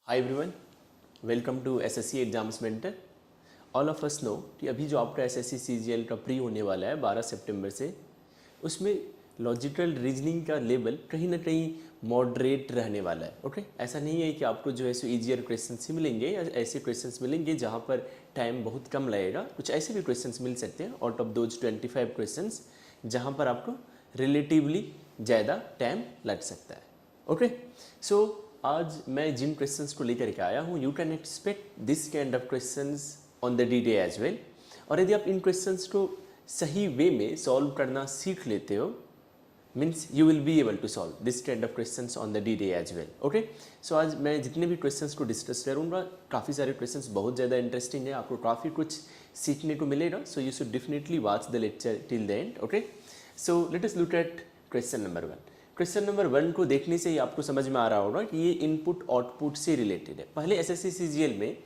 Hi everyone, welcome to SSC exams mentor. All of us know कि अभी जो आपका एसएससी सीजीएल का प्री होने वाला है 12 सितंबर से, उसमें लॉजिकल रीजनिंग का लेवल कहीं ना कहीं मॉडरेट रहने वाला है। ओके, ऐसा नहीं है कि आपको जो है सो ईजियर क्वेश्चन ही मिलेंगे या ऐसे क्वेश्चन मिलेंगे जहाँ पर टाइम बहुत कम लगेगा। कुछ ऐसे भी क्वेश्चन मिल सकते हैं आउट ऑफ दोज 25 क्वेश्चन जहाँ पर आपको रिलेटिवली ज़्यादा टाइम लग सकता है। ओके, सो आज मैं जिन क्वेश्चंस को लेकर के आया हूँ, you can expect this kind of questions on the D day as well. और यदि आप इन क्वेश्चंस को सही वे में सॉल्व करना सीख लेते हो, means you will be able to solve this kind of questions on the D day as well. Okay, so आज मैं जितने भी क्वेश्चंस को डिस्कस करूँगा, काफ़ी सारे क्वेश्चंस बहुत ज़्यादा इंटरेस्टिंग है, आपको काफ़ी कुछ सीखने को मिलेगा। So you should definitely watch the lecture till the end. Okay, so let us look at question number 1। Question number 1 को देखने से ही आपको समझ में आ रहा होगा कि ये इनपुट आउटपुट से रिलेटेड है। पहले एसएससी सीजीएल में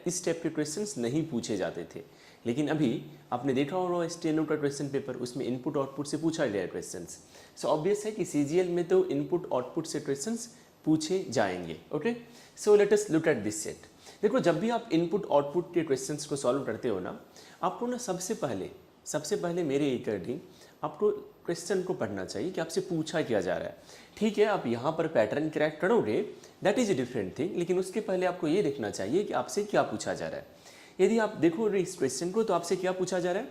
इस टाइप के क्वेश्चंस नहीं पूछे जाते थे, लेकिन अभी आपने देखा होगा स्टेनो का क्वेश्चन पेपर, उसमें इनपुट आउटपुट से पूछा गया है क्वेश्चंस। सो ऑब्वियस है कि सीजीएल में तो इनपुट आउटपुट से क्वेश्चंस पूछे जाएंगे। Okay, so let us look at this set. देखो, जब भी आप इनपुट आउटपुट के क्वेश्चंस को सॉल्व करते हो ना, आपको ना सबसे पहले मेरे अकॉर्डिंग आपको क्वेश्चन को पढ़ना चाहिए कि आपसे पूछा क्या जा रहा है। ठीक है, आप यहाँ पर पैटर्न क्रैक करोगे, that is a different thing, लेकिन उसके पहले आपको ये देखना चाहिए कि आपसे क्या पूछा जा रहा है। यदि आप देखो इस क्वेश्चन को, तो आपसे क्या पूछा जा रहा है,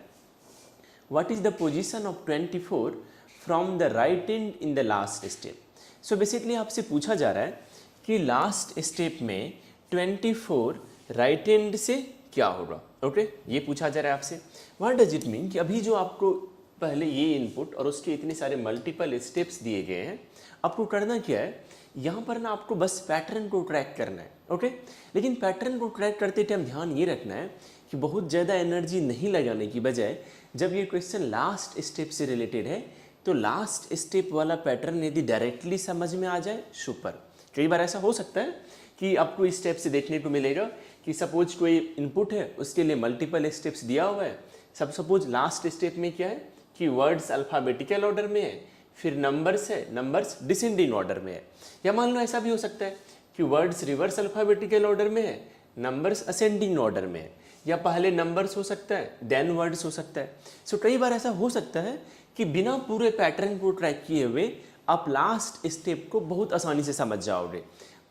what is the position of 24 from the right and in the last step. So basically आपसे पूछा जा रहा है कि लास्ट स्टेप में 24 राइट एंड से क्या होगा। ओके, ये पूछा जा रहा है आपसे। व्हाट डज इट मीन कि अभी जो आपको पहले ये इनपुट और उसके इतने सारे मल्टीपल स्टेप्स दिए गए हैं, आपको करना क्या है, यहाँ पर ना आपको बस पैटर्न को ट्रैक करना है। ओके, लेकिन पैटर्न को ट्रैक करते टाइम ध्यान ये रखना है कि बहुत ज़्यादा एनर्जी नहीं लगाने की बजाय, जब ये क्वेश्चन लास्ट स्टेप से रिलेटेड है, तो लास्ट स्टेप वाला पैटर्न यदि डायरेक्टली समझ में आ जाए, सुपर। कई बार ऐसा हो सकता है कि आपको इस स्टेप से देखने को मिलेगा कि सपोज कोई इनपुट है, उसके लिए मल्टीपल स्टेप्स दिया हुआ है। सपोज लास्ट स्टेप में क्या है कि वर्ड्स अल्फ़ाबेटिकल ऑर्डर में है, फिर नंबर्स है, नंबर्स डिसेंडिंग ऑर्डर में है। या मान लो ऐसा भी हो सकता है कि वर्ड्स रिवर्स अल्फ़ाबेटिकल ऑर्डर में है, नंबर्स असेंडिंग ऑर्डर में है, या पहले नंबर्स हो सकता है देन वर्ड्स हो सकता है। सो कई बार ऐसा हो सकता है कि बिना पूरे पैटर्न को ट्रैक किए हुए आप लास्ट स्टेप को बहुत आसानी से समझ जाओगे,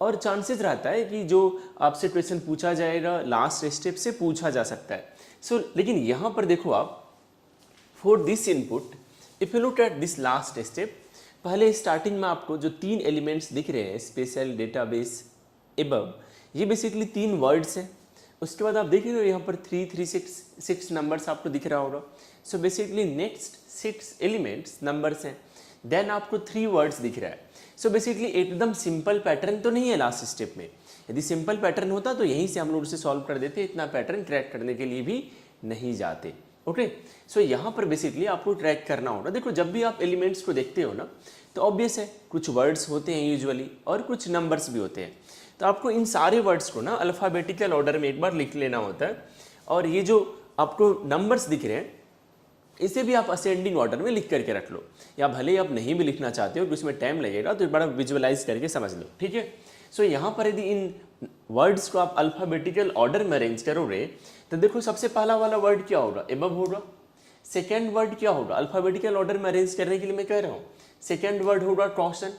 और चांसेस रहता है कि जो आपसे क्वेश्चन पूछा जाएगा लास्ट स्टेप से पूछा जा सकता है। सो लेकिन यहाँ पर देखो आप, for this input if you look at this last step, पहले स्टार्टिंग में आपको जो 3 एलिमेंट्स दिख रहे हैं, स्पेशल, डेटाबेस, एबव, ये बेसिकली 3 वर्ड्स हैं। उसके बाद आप देख रहे हो यहाँ पर 3 3 6 नंबर्स आपको दिख रहा होगा। So basically next 6 elements numbers हैं, देन आपको 3 वर्ड्स दिख रहा है। सो बेसिकली एकदम सिंपल पैटर्न तो नहीं है लास्ट स्टेप में। यदि सिंपल पैटर्न होता तो यहीं से हम लोग उसे सॉल्व कर देते, इतना पैटर्न क्रैक करने के लिए भी नहीं जाते। ओके, सो यहाँ पर बेसिकली आपको ट्रैक करना होगा। देखो, जब भी आप एलिमेंट्स को देखते हो ना, तो ऑब्वियस है कुछ वर्ड्स होते हैं यूजुअली और कुछ नंबर्स भी होते हैं। तो आपको इन सारे वर्ड्स को ना अल्फ़ाबेटिकल ऑर्डर में एक बार लिख लेना होता है, और ये जो आपको नंबर्स दिख रहे हैं, इसे भी आप असेंडिंग ऑर्डर में लिख करके रख लो, या भले आप नहीं भी लिखना चाहते हो कि उसमें टाइम लगेगा, तो एक बार विजुअलाइज करके समझ लो। ठीक है, सो यहाँ पर यदि इन वर्ड्स को आप अल्फ़ाबेटिकल ऑर्डर में अरेंज करोगे, तो देखो सबसे पहला वाला वर्ड क्या होगा, एबव होगा। सेकेंड वर्ड क्या होगा, अल्फ़ाबेटिकल ऑर्डर में अरेंज करने के लिए मैं कह रहा हूँ, सेकेंड वर्ड होगा क्वेश्चन,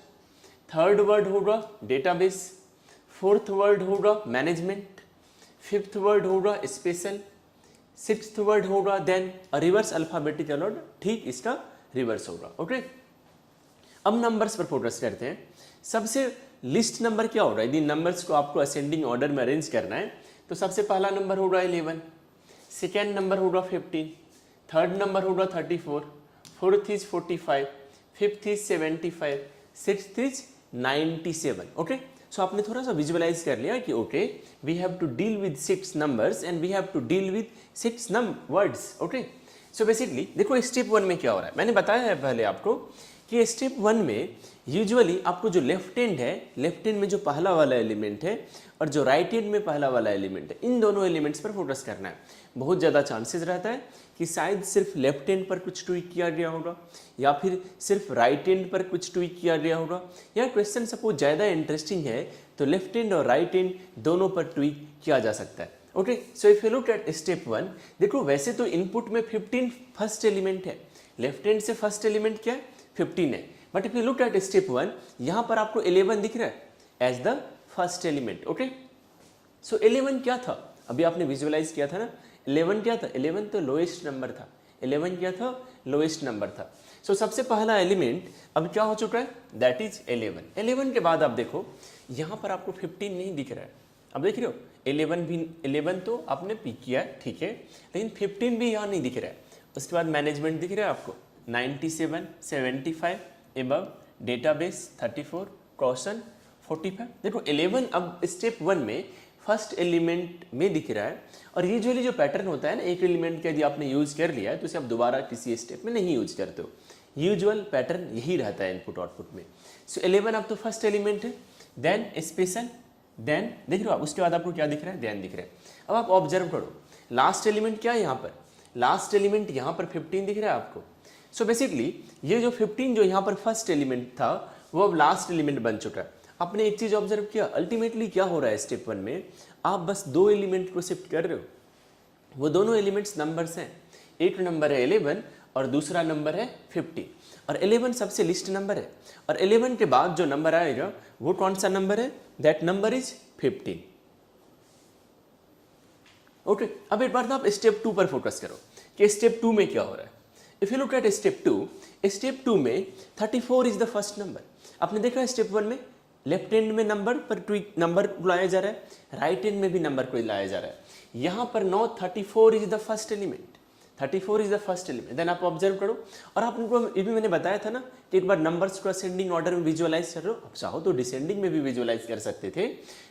थर्ड वर्ड होगा डेटाबेस, फोर्थ वर्ड होगा मैनेजमेंट, फिफ्थ वर्ड होगा स्पेशल, सिक्स्थ वर्ड होगा देन रिवर्स अल्फ़ाबेटिकल ऑर्डर। ठीक, इसका रिवर्स होगा। ओके, अब नंबर्स पर फोकस करते हैं। सबसे लिस्ट नंबर क्या होगा, यदि नंबर्स को आपको असेंडिंग ऑर्डर में अरेंज करना है, तो सबसे पहला नंबर होगा 11, सेकेंड नंबर होगा 15, थर्ड नंबर होगा 34, fourth is 45, fifth is 75, sixth is 97। Okay, so आपने थोड़ा सा विजुअलाइज कर लिया कि okay, we have to deal with 6 numbers and we have to deal with 6 words. Okay, so basically देखो स्टेप 1 में क्या हो रहा है, मैंने बताया है पहले आपको कि स्टेप 1 में यूजुअली आपको जो लेफ्ट हैंड है, लेफ्ट हैंड में जो पहला वाला एलिमेंट है और जो राइट हैंड में पहला वाला एलिमेंट है, इन दोनों एलिमेंट्स पर फोकस करना है। बहुत ज़्यादा चांसेस रहता है कि शायद सिर्फ लेफ्ट हैंड पर कुछ ट्वीक किया गया होगा या फिर सिर्फ राइट हैंड पर कुछ ट्वीक किया गया होगा, या क्वेश्चन सपोज ज़्यादा इंटरेस्टिंग है तो लेफ्ट हैंड और राइट हैंड दोनों पर ट्वीक किया जा सकता है। Okay, so if you look at step 1, देखो वैसे तो इनपुट में 15 फर्स्ट एलिमेंट है, लेफ्ट हैंड से फर्स्ट एलिमेंट क्या है 15 है, but if you look at step 1 यहाँ पर आपको 11 दिख रहा है as the first element. Okay, so 11 क्या था, अभी आपने विजुअलाइज किया था ना, 11 क्या था, 11 तो लोएस्ट नंबर था, 11 क्या था, लोएस्ट नंबर था। सो सबसे पहला एलिमेंट अब क्या हो चुका है, दैट इज 11। 11 के बाद आप देखो यहाँ पर आपको 15 नहीं दिख रहा है, अब देख रहे हो 11 तो आपने पिक किया है, ठीक है, लेकिन 15 भी यहाँ नहीं दिख रहा है। उसके बाद मैनेजमेंट दिख रहा है आपको 97, 75 एबव, डेटाबेस 34, क्वेश्चन 45। देखो 11 अब स्टेप 1 में फर्स्ट एलिमेंट में दिख रहा है, और यूजुअली जो पैटर्न होता है ना, एक एलिमेंट का यदि आपने यूज कर लिया है तो उसे आप दोबारा किसी स्टेप में नहीं यूज करते हो, यूजुअल पैटर्न यही रहता है इनपुट आउटपुट में। सो 11 अब तो फर्स्ट एलिमेंट है, देन स्पेशल, देन देख रहे हो आप, उसके बाद आपको क्या दिख रहा है, देन दिख रहा है। अब आप ऑब्जर्व करो लास्ट एलिमेंट क्या है यहाँ पर, लास्ट एलिमेंट यहाँ पर 15 दिख रहा है आपको। सो बेसिकली ये जो 15 जो यहाँ पर फर्स्ट एलिमेंट था वो अब लास्ट एलिमेंट बन चुका है। आपने एक चीज ऑब्जर्व किया, अल्टीमेटली क्या हो रहा है स्टेप 1 में, आप बस 2 एलिमेंट को शिफ्ट कर रहे हो, वो दोनों एलिमेंट्स नंबर्स हैं, एक नंबर है 11 और दूसरा नंबर है 50, और 11 सबसे लिस्ट नंबर है, और 11 के बाद जो नंबर आएगा वो कौन सा नंबर है, दैट नंबर इज 15। ओके, अब एक बार तो आप स्टेप 2 पर फोकस करो कि स्टेप 2 में क्या हो रहा है। If you look at step 2 में 34 इज द फर्स्ट नंबर। आपने देखा है स्टेप 1 में लेफ्ट हैंड में नंबर पर ट्वीक नंबर को लाया जा रहा है, राइट हैंड में भी नंबर को लाया जा रहा है। यहाँ पर no 34 is the first element, 34 is the first element. Then आप ऑब्जर्व करो, और आपको ये भी मैंने बताया था ना कि एक बार नंबर्स को असेंडिंग ऑर्डर में विजुअलाइज कर लो, आप चाहो तो डिसेंडिंग में भी विजुअलाइज कर सकते थे।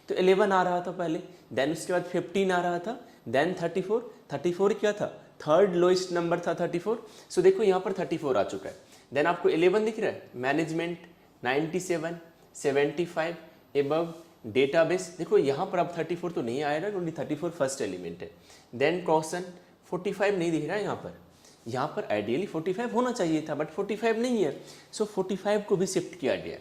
तो 11 आ रहा था पहले, देन उसके बाद 15 आ रहा था, देन 34 क्या था, थर्ड लोएस्ट नंबर था 34। सो देखो यहाँ पर 34 आ चुका है। देन आपको 11 दिख रहा है, मैनेजमेंट 97, 75 एबव, डेटाबेस, देखो यहाँ पर अब 34 तो नहीं आएगा क्योंकि 34 फर्स्ट एलिमेंट है। देन क्वेश्चन 45 नहीं दिख रहा है यहाँ पर आइडियली 45 होना चाहिए था, बट 45 नहीं है, सो 45 को भी शिफ्ट किया गया।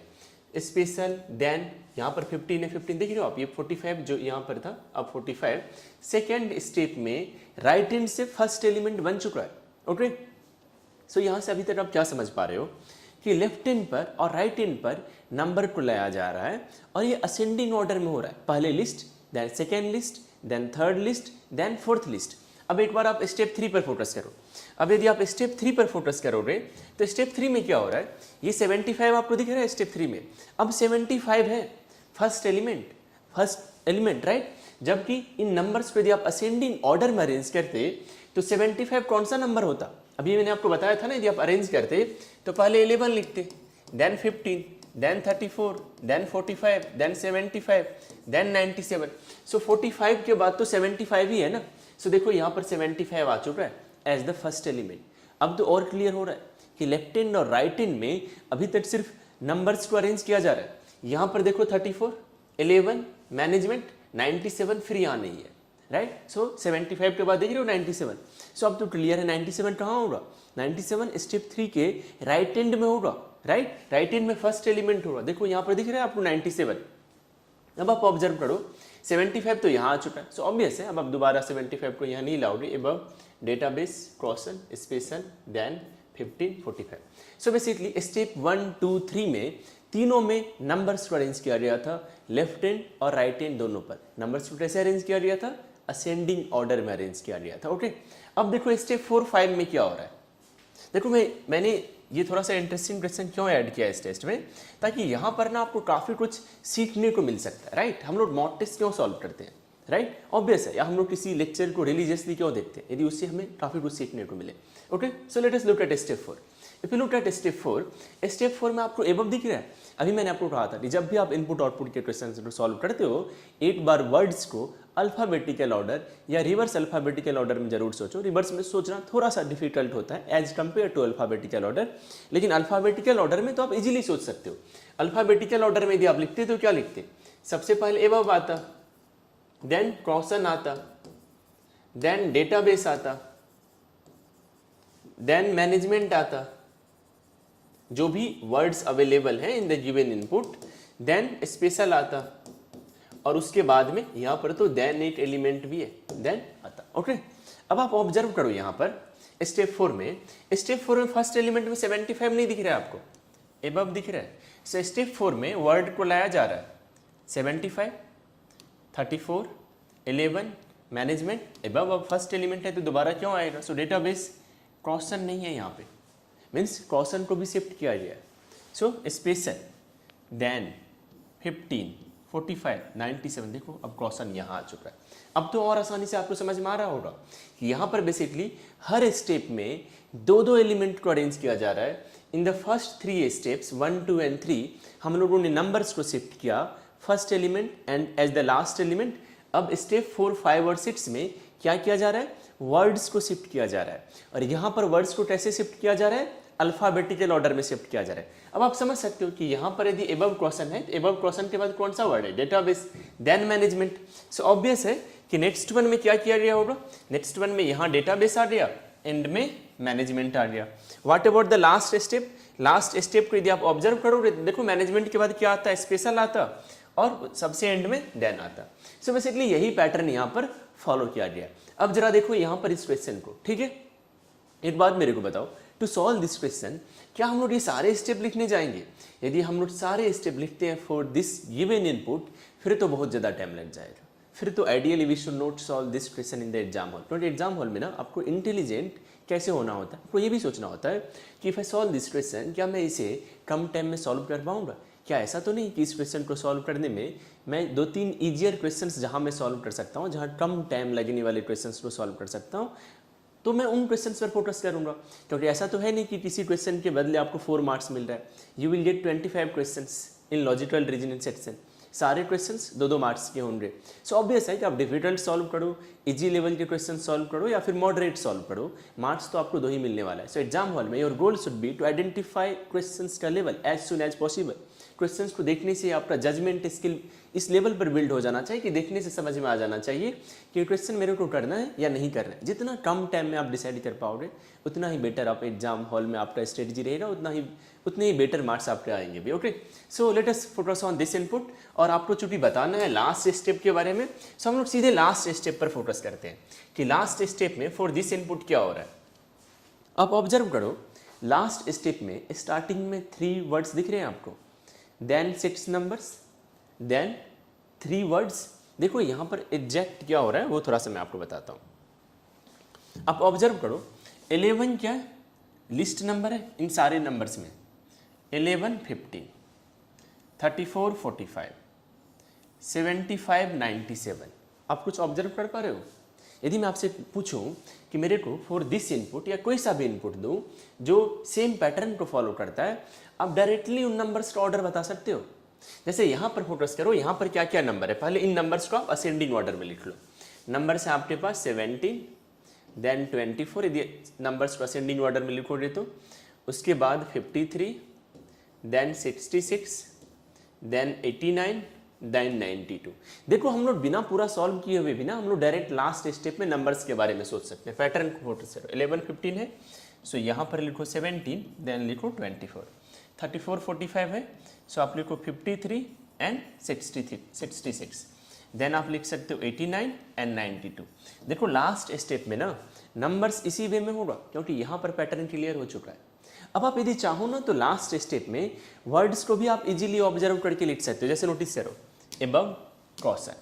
स्पेशल, देन यहाँ पर 15 है, 15 देख रहे हो आप, ये 45 जो यहाँ पर था अब 45। सेकेंड स्टेप में राइट हैंड से फर्स्ट एलिमेंट बन चुका है। ओके, सो यहाँ से अभी तक आप क्या समझ पा रहे हो कि लेफ्ट हैंड पर और राइट हैंड पर नंबर को लाया जा रहा है, और ये असेंडिंग ऑर्डर में हो रहा है, पहले list, then second list, then third list, then fourth list. अब एक बार आप स्टेप 3 पर फोकस करो। अब यदि आप स्टेप 3 पर फोकस करोगे तो स्टेप 3 में क्या हो रहा है, ये 75 आपको दिख रहा है स्टेप 3 में, अब 75 है फर्स्ट एलिमेंट राइट। जबकि इन नंबर्स को यदि आप असेंडिंग ऑर्डर में अरेंज करते तो 75 कौन सा नंबर होता, अभी मैंने आपको बताया था ना, यदि आप अरेंज करते तो पहले 11 लिखते, then 15, then 34, then 45, then 75, then 97। So 45 के बाद तो 75 ही है ना। सो देखो यहाँ पर 75 आ चुका है एज द फर्स्ट एलिमेंट। अब तो और क्लियर हो रहा है कि लेफ्ट हैंड और राइट हैंड में अभी तक सिर्फ नंबर्स को अरेंज किया जा रहा है। यहाँ पर देखो 34, 11, मैनेजमेंट 97, फिर यहाँ नहीं है राइट। सो 75 के बाद देख रहे हो 97। सो अब तो क्लियर है 97 कहाँ होगा, 97 स्टेप 3 के राइट हैंड में होगा राइट, राइट हैंड में फर्स्ट एलिमेंट होगा। देखो यहाँ पर दिख रहा है आपको 97। अब आप ऑब्जर्व करो 75 तो यहाँ आ चुका है, सो ऑब्वियस है, अब आप दोबारा 75 को यहाँ नहीं लाओगे। Above, database, question, special, then 15, 45। So basically step 1, 2, 3 में तीनों में नंबर्स को अरेंज किया गया था, लेफ्ट हैंड और राइट हैंड दोनों पर। नंबर्स को कैसे अरेंज किया गया था, असेंडिंग ऑर्डर में अरेंज किया गया था। ओके, अब देखो स्टेप 4, 5 में क्या हो रहा है। देखो मैंने ये थोड़ा सा इंटरेस्टिंग क्वेश्चन क्यों ऐड किया इस टेस्ट में, ताकि यहाँ पर ना आपको काफ़ी कुछ सीखने को मिल सकता है राइट। हम लोग मॉक टेस्ट क्यों सॉल्व करते हैं राइट, ऑब्वियस है, या हम लोग किसी लेक्चर को रिलीजियसली क्यों देखते हैं, यदि उससे हमें काफ़ी कुछ सीखने को मिले। Okay, so let us look at step 4। If you look at step 4 में आपको एबव दिख रहा है। अभी मैंने आपको कहा था कि जब भी आप इनपुट आउटपुट के क्वेश्चन को सॉल्व करते हो, एक बार वर्ड्स को अल्फ़ाबेटिकल ऑर्डर या रिवर्स अल्फ़ाबेटिकल ऑर्डर में जरूर सोचो। रिवर्स में सोचना थोड़ा सा डिफिकल्ट होता है as compare to alphabetical order, लेकिन अल्फ़ाबेटिकल ऑर्डर में तो आप इजीली सोच सकते हो। अल्फ़ाबेटिकल ऑर्डर में यदि आप लिखते तो क्या लिखते, सबसे पहले एबव आता, देन क्रॉसन आता, देन डेटाबेस आता, देन मैनेजमेंट आता, जो भी वर्ड्स अवेलेबल हैं in the given input, then special आता, और उसके बाद में यहाँ पर तो देन एक एलिमेंट भी है, देन आता। ओके, अब आप ऑब्जर्व करो यहाँ पर स्टेप 4 में, फर्स्ट एलिमेंट में 75 नहीं दिख रहा है आपको, एबव दिख रहा है। सो स्टेप 4 में वर्ड को लाया जा रहा है 75, 34, 11, मैनेजमेंट, एबव। अब फर्स्ट एलिमेंट है तो दोबारा क्यों आएगा, सो डेटाबेस, क्रॉसन नहीं है यहाँ पे, मीन्स क्रॉसन को भी शिफ्ट किया गया है। सो स्पेशल, देन 15, 45, 97, देखो अब क्रॉसन यहाँ आ चुका है। अब तो और आसानी से आपको समझ में आ रहा होगा कि यहाँ पर बेसिकली हर स्टेप में दो दो एलिमेंट को अरेंज किया जा रहा है। In the first 3 steps 1, 2 and 3 हम लोगों ने नंबर्स को शिफ्ट किया, first element and as the last element. अब स्टेप 4, 5 और 6 में क्या किया जा रहा है, वर्ड्स को शिफ्ट किया जा रहा है। और यहाँ पर वर्ड्स को कैसे शिफ्ट किया जा रहा है, अल्फाबेटिकल ऑर्डर में शिफ्ट किया जा रहा है। अब आप समझ सकते हो कि यहाँ पर यदि एबव क्रॉसन है तो एबव क्रॉसन के बाद कौन सा वर्ड है, database, then management. So obvious है कि नेक्स्ट वन में क्या किया गया होगा, नेक्स्ट वन में यहाँ डेटाबेस आ गया, एंड में मैनेजमेंट आ गया। What about the last step, last step को यदि आप ऑब्जर्व करो, देखो मैनेजमेंट के बाद क्या आता है, स्पेशल आता, और सबसे एंड में देन आता। सो बेसिकली यही पैटर्न यहाँ पर फॉलो किया गया। अब जरा देखो यहाँ पर इस क्वेश्चन को, ठीक है, एक बात मेरे को बताओ, टू सॉल्व दिस क्वेश्चन क्या हम लोग ये सारे स्टेप लिखने जाएंगे? यदि हम लोग सारे स्टेप लिखते हैं फॉर दिस गिवन इनपुट, फिर तो बहुत ज़्यादा टाइम लग जाएगा। फिर तो ideally we should not solve this question in the exam hall. क्योंकि एग्जाम हॉल में ना आपको इंटेलिजेंट कैसे होना होता है, आपको ये भी सोचना होता है कि if I solve this question, क्या मैं इसे कम टाइम में सॉल्व कर पाऊंगा? क्या ऐसा तो नहीं कि इस क्वेश्चन को सॉल्व करने में मैं 2-3 ईजियर क्वेश्चंस जहां मैं सॉल्व कर सकता हूं, जहां कम टाइम लगने वाले क्वेश्चंस को सॉल्व कर सकता हूं, तो मैं उन क्वेश्चंस पर फोकस करूंगा। क्योंकि ऐसा तो है नहीं कि किसी क्वेश्चन के बदले आपको 4 मार्क्स मिल रहा है। You will get 25 questions in logical reasoning section, सारे क्वेश्चंस 2-2 मार्क्स के होंगे। सो ऑब्वियस है कि आप डिफिकल्ट सॉल्व करो, इजी लेवल के क्वेश्चन सॉल्व करो या फिर मॉडरेट सॉल्व करो, मार्क्स तो आपको 2 ही मिलने वाला है। सो एग्जाम हॉल में your goal should be to identify questions का level as soon as possible. Questions को देखने से आपका जजमेंट स्किल इस लेवल पर बिल्ड हो जाना चाहिए कि देखने से समझ में आ जाना चाहिए कि क्वेश्चन मेरे को करना है या नहीं करना है। जितना कम टाइम में आप डिसाइड कर पाओगे उतना ही बेटर आप एग्जाम हॉल में आपका स्ट्रेटजी रहेगा, उतने ही बेटर मार्क्स आपके आएंगे भी। Okay, so let us focus on this input. और आपको चूंकि बताना है लास्ट स्टेप के बारे में, सो हम लोग सीधे लास्ट स्टेप पर फोकस करते हैं कि लास्ट स्टेप में फॉर दिस इनपुट क्या हो रहा है। आप ऑब्जर्व करो, लास्ट स्टेप में स्टार्टिंग में 3 वर्ड्स दिख रहे हैं आपको, देन 6 नंबर्स, देन 3 वर्ड्स। देखो यहाँ पर एग्जैक्ट क्या हो रहा है वो थोड़ा सा मैं आपको बताता हूँ। आप ऑब्जर्व करो, 11 क्या है, लिस्ट नंबर है इन सारे नंबर्स में, 11, 15, 34, 45, 75, 97। आप कुछ ऑब्जर्व कर पा रहे हो? यदि मैं आपसे पूछूं कि मेरे को फॉर दिस इनपुट या कोई सा भी इनपुट दूं जो सेम पैटर्न को फॉलो करता है, आप डायरेक्टली उन नंबर्स का ऑर्डर बता सकते हो। जैसे यहाँ पर फोकस करो, यहाँ पर क्या क्या नंबर है, पहले इन नंबर्स को आप असेंडिंग ऑर्डर में लिख लो। नंबर्स है आपके पास 17, देन 24, यदि नंबर्स को असेंडिंग ऑर्डर में लिखोगे तो उसके बाद 53, देन 66, देन 89, देन 92। देखो हम लोग बिना पूरा सॉल्व किए हुए भी ना हम लोग डायरेक्ट लास्ट स्टेप में नंबर्स के बारे में सोच सकते हैं। पैटर्न को फोकस करो, 11, 15 है, सो यहाँ पर लिखो 17, देन लिखो 24, 34, 45 है, सो आप लिखो 53 एंड 66, देन आप लिख सकते हो 89 एंड 92। देखो लास्ट स्टेप में ना नंबर्स इसी वे में होगा क्योंकि यहाँ पर पैटर्न क्लियर हो चुका है। अब आप यदि चाहो ना तो लास्ट स्टेप में वर्ड्स को भी आप इजीली ऑब्जर्व करके लिख सकते हो। जैसे नोटिस करो, एबव क्रॉसन,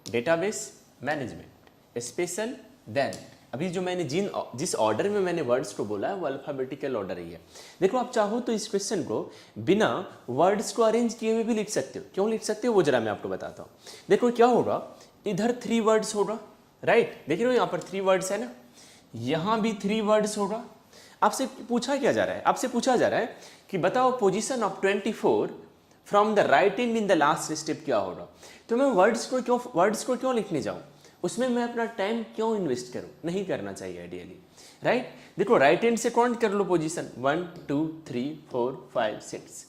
डेटाबेस, मैनेजमेंट, स्पेशल, देन। अभी जो मैंने जिस ऑर्डर में मैंने वर्ड्स को बोला है वो अल्फाबेटिकल ऑर्डर ही है। देखो आप चाहो तो इस क्वेश्चन को बिना वर्ड्स को अरेंज किए हुए भी लिख सकते हो। क्यों लिख सकते हो वो जरा मैं आपको बताता हूँ। देखो क्या होगा, इधर 3 वर्ड्स होगा, राइट, देख रहे हो यहाँ पर 3 वर्ड्स है ना, यहाँ भी 3 वर्ड्स होगा। आपसे पूछा क्या जा रहा है, आपसे पूछा जा रहा है कि बताओ position of 24 from the right and in the last step क्या होगा। तो मैं वर्ड्स को क्यों लिखने जाऊँ, उसमें मैं अपना टाइम क्यों इन्वेस्ट करूं? नहीं करना चाहिए आइडियली, राइट। देखो राइट हैंड से काउंट कर लो पोजीशन 1 2 3 4 5 6।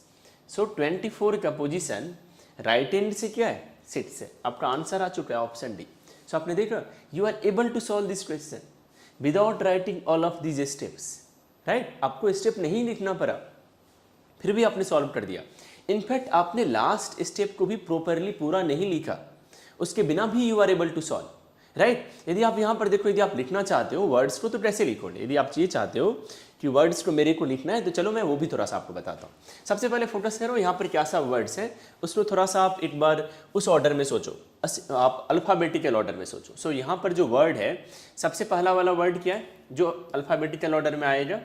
सो 24 का पोजीशन राइट हैंड से क्या है? 6 है। आपका आंसर आ चुका है ऑप्शन डी। सो आपने देखा you are able to solve this question without writing all of these steps, right. आपको स्टेप नहीं लिखना पड़ा, फिर भी आपने सॉल्व कर दिया। इनफैक्ट आपने लास्ट स्टेप को भी प्रॉपरली पूरा नहीं लिखा, उसके बिना भी you are able to solve, right. यदि आप यहाँ पर देखो, यदि आप लिखना चाहते हो वर्ड्स को तो कैसे लिखोगे? यदि आप ये चाहते हो कि वर्ड्स को मेरे को लिखना है तो चलो मैं वो भी थोड़ा सा आपको बताता हूँ। सबसे पहले फोकस करो यहाँ पर क्या सा वर्ड्स है, उसको थोड़ा सा आप एक बार उस ऑर्डर में सोचो, आप अल्फ़ाबेटिकल ऑर्डर में सोचो। सो यहाँ पर जो वर्ड है, सबसे पहला वाला वर्ड क्या है जो अल्फ़ाबेटिकल ऑर्डर में आएगा?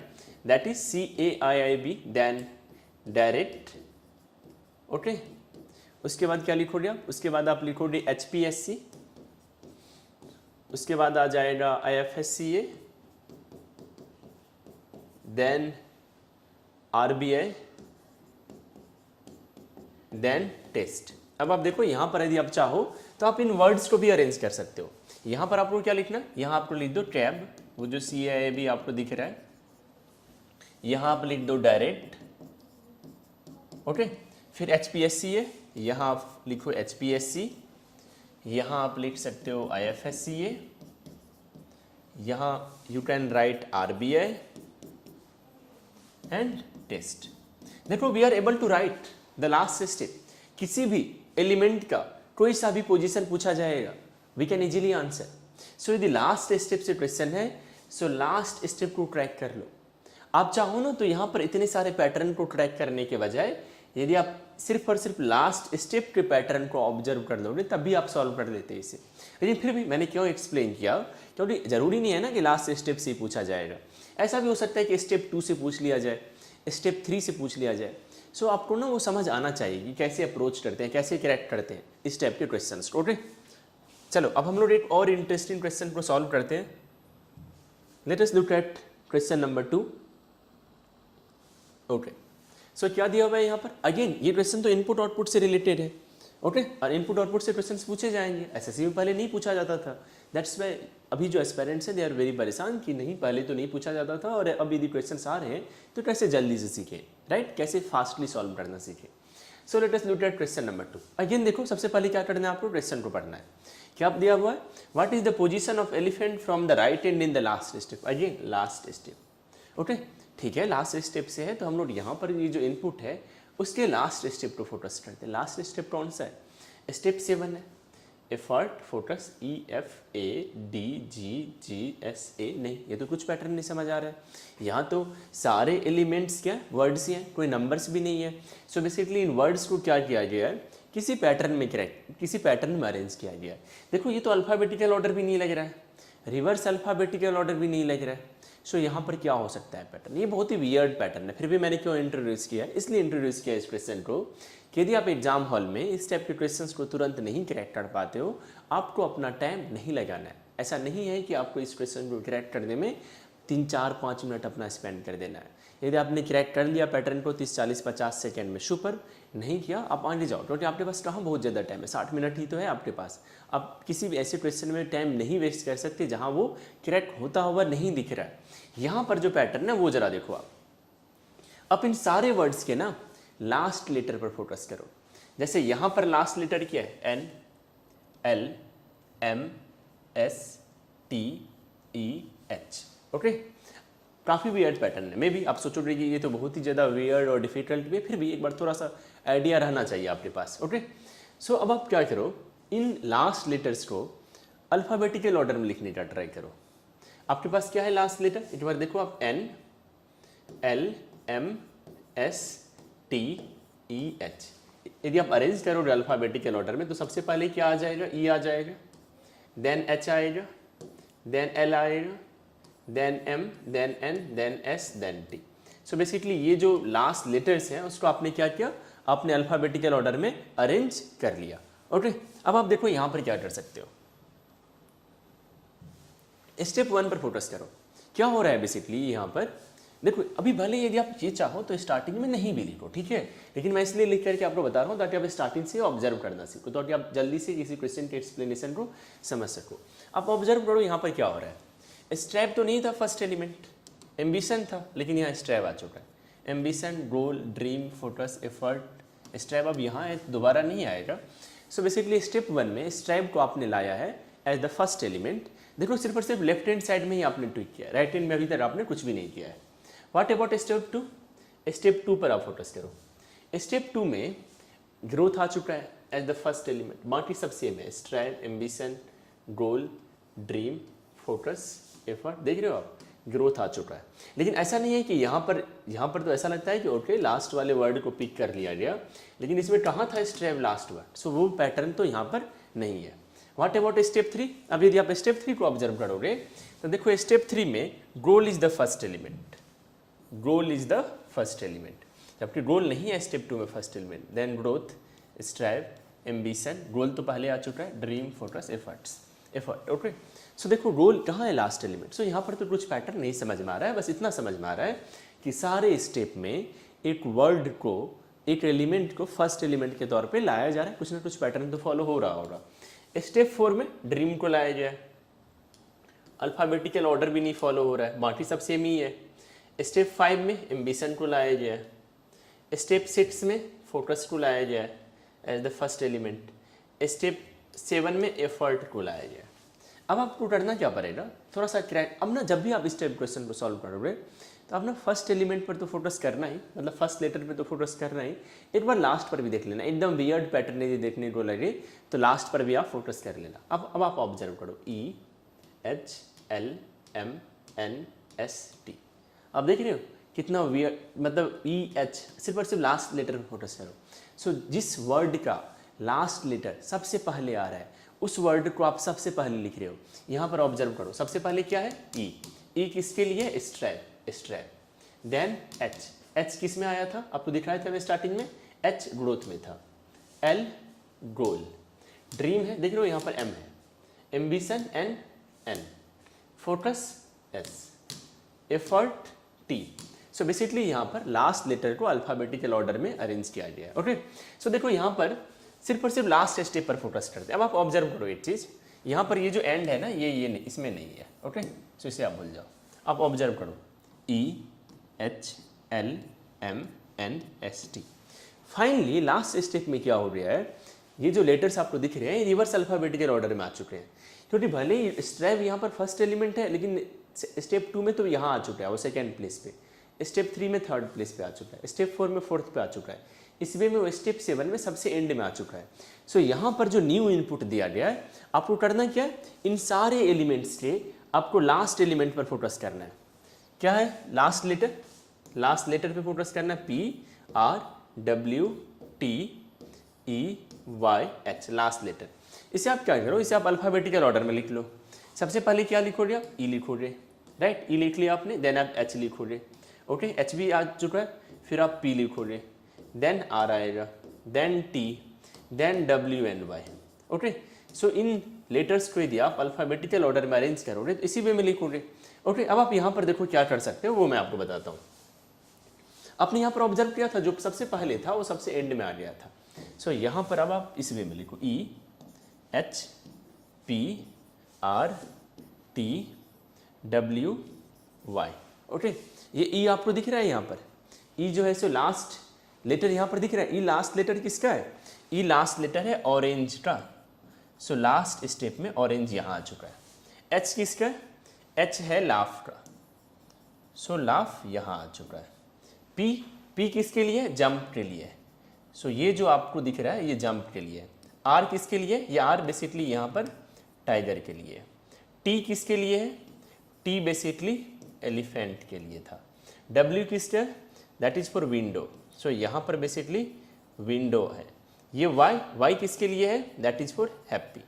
That is CAIIB, then direct, okay. उसके बाद क्या लिखोगे आप? उसके बाद आप लिखोगे HPSC, उसके बाद आ जाएगा IFSCA, then RBI, then test. अब आप देखो यहाँ पर यदि आप चाहो तो आप इन वर्ड्स को भी अरेंज कर सकते हो। यहाँ पर आपको क्या लिखना? यहाँ आपको लिख दो टैब, वो जो CAIIB आपको दिख रहा है, यहाँ आप लिख दो डायरेक्ट, ओके। फिर HPSCA, यहाँ आप लिखो HPSC, यहाँ आप लिख सकते हो IFSCA, यहाँ you can write RBI and test. देखो we are able to write the last step. किसी भी एलिमेंट का कोई सा भी पोजीशन पूछा जाएगा, वी कैन इजीली आंसर। सो यदि लास्ट स्टेप से क्वेश्चन है, सो लास्ट स्टेप को ट्रैक कर लो। आप चाहो ना तो यहाँ पर इतने सारे पैटर्न को ट्रैक करने के बजाय यदि आप सिर्फ और सिर्फ लास्ट स्टेप के पैटर्न को ऑब्जर्व कर लोगे तब भी आप सॉल्व कर लेते हैं इसे। लेकिन फिर भी मैंने क्यों एक्सप्लेन किया, क्योंकि जरूरी नहीं है ना कि लास्ट स्टेप से ही पूछा जाएगा। ऐसा भी हो सकता है कि स्टेप 2 से पूछ लिया जाए, स्टेप 3 से पूछ लिया जाए। सो आपको ना वो समझ आना चाहिए कि कैसे अप्रोच करते हैं, कैसे क्रैक करते हैं इस टाइप के क्वेश्चन। ओके, चलो अब हम लोग एक और इंटरेस्टिंग क्वेश्चन को सॉल्व करते हैं। Let us look at question number 2। Okay, so क्या दिया हुआ है यहाँ पर? अगेन ये क्वेश्चन तो इनपुट आउटपुट से रिलेटेड है, ओके। और इनपुट आउटपुट से क्वेश्चंस पूछे जाएंगे। एसएससी में पहले नहीं पूछा जाता था, दैट्स वाई अभी जो एस्पिरेंट्स हैं दे आर वेरी परेशान कि नहीं पहले तो नहीं पूछा जाता था और अब यदि क्वेश्चंस आ रहे हैं तो कैसे जल्दी से सीखें, राइट, कैसे फास्टली सॉल्व करना सीखें। सो let us look at question number 2। Again देखो सबसे पहले क्या करना है आपको? क्वेश्चन को पढ़ना है। क्या दिया हुआ है? What is the position of elephant from the right and in the last step? Again last step, okay. ठीक है, लास्ट स्टेप से है तो हम लोग यहाँ पर ये जो इनपुट है उसके लास्ट स्टेप को फोकस करते हैं। लास्ट स्टेप कौन सा है? स्टेप 7 है, एफर्ट, फोकस, EFADGGSA। नहीं, ये तो कुछ पैटर्न नहीं समझ आ रहा है। यहाँ तो सारे एलिमेंट्स क्या वर्ड्स ही हैं, कोई नंबर्स भी नहीं है। सो बेसिकली इन वर्ड्स को क्या किया गया है? किसी पैटर्न में किसी पैटर्न में अरेंज किया गया है। देखो ये तो अल्फ़ाबेटिकल ऑर्डर भी नहीं लग रहा है, रिवर्स अल्फ़ाबेटिकल ऑर्डर भी नहीं लग रहा है। सो यहाँ पर क्या हो सकता है पैटर्न? ये बहुत ही वियर्ड पैटर्न है। फिर भी मैंने क्यों इंट्रोड्यूस किया? इसलिए इंट्रोड्यूस किया इस क्वेश्चन को कि यदि आप एग्जाम हॉल में इस टाइप के क्वेश्चंस को तुरंत नहीं क्रैक कर पाते हो, आपको अपना टाइम नहीं लगाना है। ऐसा नहीं है कि आपको इस क्वेश्चन को क्रैक करने में 3, 4, 5 मिनट अपना स्पेंड कर देना है। यदि आपने क्रैक कर लिया पैटर्न को 30, 40, 50 सेकेंड में, सुपर। नहीं किया, आप आगे जाओ, क्योंकि आपके पास कहाँ बहुत ज़्यादा टाइम है, 60 मिनट ही तो है आपके पास। आप किसी भी ऐसे क्वेश्चन में टाइम नहीं वेस्ट कर सकते जहाँ वो क्रैक होता हुआ नहीं दिख रहा है। यहाँ पर जो पैटर्न है वो जरा देखो आप। अब इन सारे वर्ड्स के ना लास्ट लेटर पर फोकस करो। जैसे यहाँ पर लास्ट लेटर क्या है? N, L, M, S, T, E, H, okay. काफ़ी वियर्ड पैटर्न है। मे बी आप सोचोगे कि ये तो बहुत ही ज़्यादा वियर्ड और डिफिकल्ट भी है, फिर भी एक बार थोड़ा सा आइडिया रहना चाहिए आपके पास, ओके। सो अब आप क्या करो, इन लास्ट लेटर्स को अल्फ़ाबेटिकल ऑर्डर में लिखने का ट्राई करो। आपके पास क्या है लास्ट लेटर? एक बार देखो आप, N, L, M, S, T, E, H। यदि आप अरेंज करोगे अल्फ़ाबेटिकल ऑर्डर में तो सबसे पहले क्या आ जाएगा? E आ जाएगा, देन H आएगा, देन L आएगा, then M, then N, then S, then T। So basically ये जो लास्ट लेटर्स हैं उसको आपने क्या किया? आपने अल्फ़ाबेटिकल ऑर्डर में अरेंज कर लिया, ओके। अब आप देखो यहाँ पर क्या कर सकते हो। स्टेप 1 पर फोकस करो। क्या हो रहा है बेसिकली यहाँ पर? देखो अभी भले यदि आप ये चाहो तो स्टार्टिंग में नहीं भी लिखो, ठीक है, लेकिन मैं इसलिए लिख करके आपको बता रहा हूँ ताकि आप स्टार्टिंग से ऑब्जर्व करना सीखो, ताकि आप जल्दी से किसी क्वेश्चन के एक्सप्लेनेशन को समझ सको। आप ऑब्जर्व करो यहाँ पर क्या हो रहा है। स्ट्रैप तो नहीं था फर्स्ट एलिमेंट, एम्बिशन था, लेकिन यहाँ स्ट्रैप आ चुका है। एम्बिशन, गोल, ड्रीम, फोकस, एफर्ट, स्ट्रैप अब यहाँ है, दोबारा नहीं आएगा। सो बेसिकली स्टेप 1 में स्ट्रैप को आपने लाया है एज द फर्स्ट एलिमेंट। देखो सिर्फ और सिर्फ लेफ्ट हैंड साइड में ही आपने ट्विक किया है, राइट हैंड में अभी तक आपने कुछ भी नहीं किया है। What about step 2? स्टेप 2 पर आप फोकस करो। स्टेप 2 में ग्रोथ आ चुका है एज द फर्स्ट एलिमेंट, बाकी सब सेम है, स्ट्रैप, एम्बिशन, गोल, ड्रीम, फोकस, एफर्ट, देख रहे हो आप, ग्रोथ आ चुका है। लेकिन ऐसा नहीं है कि यहाँ पर तो ऐसा लगता है कि ओके लास्ट वाले वर्ड को पिक कर लिया गया, लेकिन इसमें कहाँ था स्ट्रैप लास्ट वर्ड, सो वो पैटर्न तो यहाँ पर नहीं है। What about step 3? अब यदि आप स्टेप 3 को ऑब्जर्व करोगे तो देखो स्टेप 3 में goal is the first element, goal is the first element, जबकि गोल नहीं है स्टेप 2 में first element. Then growth, strap, ambition, goal तो पहले आ चुका है, dream, focus, effort, okay. So देखो गोल कहाँ है लास्ट एलिमेंट। सो यहाँ पर तो कुछ पैटर्न नहीं समझ में आ रहा है, बस इतना समझ में आ रहा है कि सारे स्टेप में एक वर्ड को, एक एलिमेंट को फर्स्ट एलिमेंट के तौर पे लाया जा रहा है, कुछ ना कुछ पैटर्न तो फॉलो हो रहा होगा। स्टेप 4 में ड्रीम को लाया गया है, अल्फाबेटिकल ऑर्डर भी नहीं फॉलो हो रहा है, बाकी सब सेम ही है। स्टेप 5 में एम्बिशन को लाया गया है। स्टेप 6 में फोकस को लाया गया है as the first element. Step 7 में एफर्ट को लाया गया है। अब आपको करना क्या पड़ेगा, थोड़ा सा क्रैक। अब ना जब भी आप स्टेप क्वेश्चन को सॉल्व करोगे तो आप ना फर्स्ट एलिमेंट पर तो फोकस करना ही, मतलब फर्स्ट लेटर पे तो फोकस करना ही, एक बार लास्ट पर भी देख लेना। एकदम वियर्ड पैटर्न यदि देखने को लगे तो लास्ट पर भी आप फोकस कर लेना। अब आप ऑब्जर्व करो, EHLMNST, आप देख रहे हो कितना वियर्ड, मतलब EH, सिर्फ और सिर्फ लास्ट लेटर पर फोकस करो। सो जिस वर्ड का लास्ट लेटर सबसे पहले आ रहा है उस वर्ड को आप सबसे पहले लिख रहे हो। यहाँ पर ऑब्जर्व करो, सबसे पहले क्या है, ई किसके लिए, स्ट्रैप। देन एच किस में आया था, आपको दिखाया था मैं स्टार्टिंग में, एच ग्रोथ में था। एल गोल, ड्रीम है, देख रहे हो यहाँ पर एम है, ambition N, focus S, effort T. So basically यहाँ पर लास्ट लेटर को अल्फाबेटिकल ऑर्डर में अरेंज किया गया है, ओके। सो देखो यहाँ पर सिर्फ और सिर्फ लास्ट स्टेप पर फोकस करते हैं। अब आप ऑब्जर्व करो एक चीज़, यहाँ पर ये जो एंड है ना, ये नहीं, इसमें नहीं है, ओके। सो इसे आप भूल जाओ। आप ऑब्जर्व करो, EHLMNST। फाइनली लास्ट स्टेप में क्या हो गया है, ये जो लेटर्स आपको दिख रहे हैं ये रिवर्स अल्फाबेटिकल ऑर्डर में आ चुके हैं, क्योंकि भले ही स्ट्रैप यहाँ पर फर्स्ट एलिमेंट है, लेकिन स्टेप 2 में तो यहाँ आ चुका है, वो सेकेंड प्लेस पे। स्टेप 3 में थर्ड प्लेस पे आ चुका है। स्टेप 4 में फोर्थ पे आ चुका है। इस वे में वो स्टेप 7 में सबसे एंड में आ चुका है। सो यहाँ पर जो न्यू इनपुट दिया गया है, आपको करना क्या है, इन सारे एलिमेंट्स के आपको लास्ट एलिमेंट पर फोकस करना है। क्या है, लास्ट लेटर पे फोकस करना है, PRWTEYH, लास्ट लेटर। इसे आप क्या करो, इसे आप अल्फाबेटिकल ऑर्डर में लिख लो। सबसे पहले क्या लिखोगे आप, ई लिखोगे, राइट, ई लिख लिया आपने। देन आप एच लिखोगे, ओके, एच भी आ चुका है। फिर आप पी लिखोगे, देन आर आएगा, then T, then W N Y, okay. So इन लेटर्स को यदि आप अल्फाबेटिकल ऑर्डर में अरेंज करोगे तो इसी वे में लिखोगे, ओके। अब आप यहाँ पर देखो क्या कर सकते हो, वो मैं आपको बताता हूँ। आपने यहाँ पर ऑब्जर्व किया था, जो सबसे पहले था वो सबसे एंड में आ गया था। सो यहाँ पर अब आप इस वे में लिखो, EHPRTWY, ओके। ये ई आपको दिख रहा है यहाँ पर, ई जो है सो लास्ट लेटर यहाँ पर दिख रहा है। ई लास्ट लेटर किसका है, ई लास्ट लेटर है ऑरेंज का। सो लास्ट स्टेप में ऑरेंज यहाँ आ चुका है। एच किसका है, एच है लाफ का। सो लाफ यहाँ आ चुका है। पी किसके लिए, जंप के लिए। सो ये जो आपको दिख रहा है ये जंप के लिए। आर किसके लिए, ये आर बेसिकली यहाँ पर टाइगर के लिए। टी किसके लिए है, टी बेसिकली एलिफेंट के लिए था। डब्ल्यू किसका, दैट इज फॉर विंडो। सो यहाँ पर बेसिकली विंडो है। ये वाई किसके लिए है, that is for happy.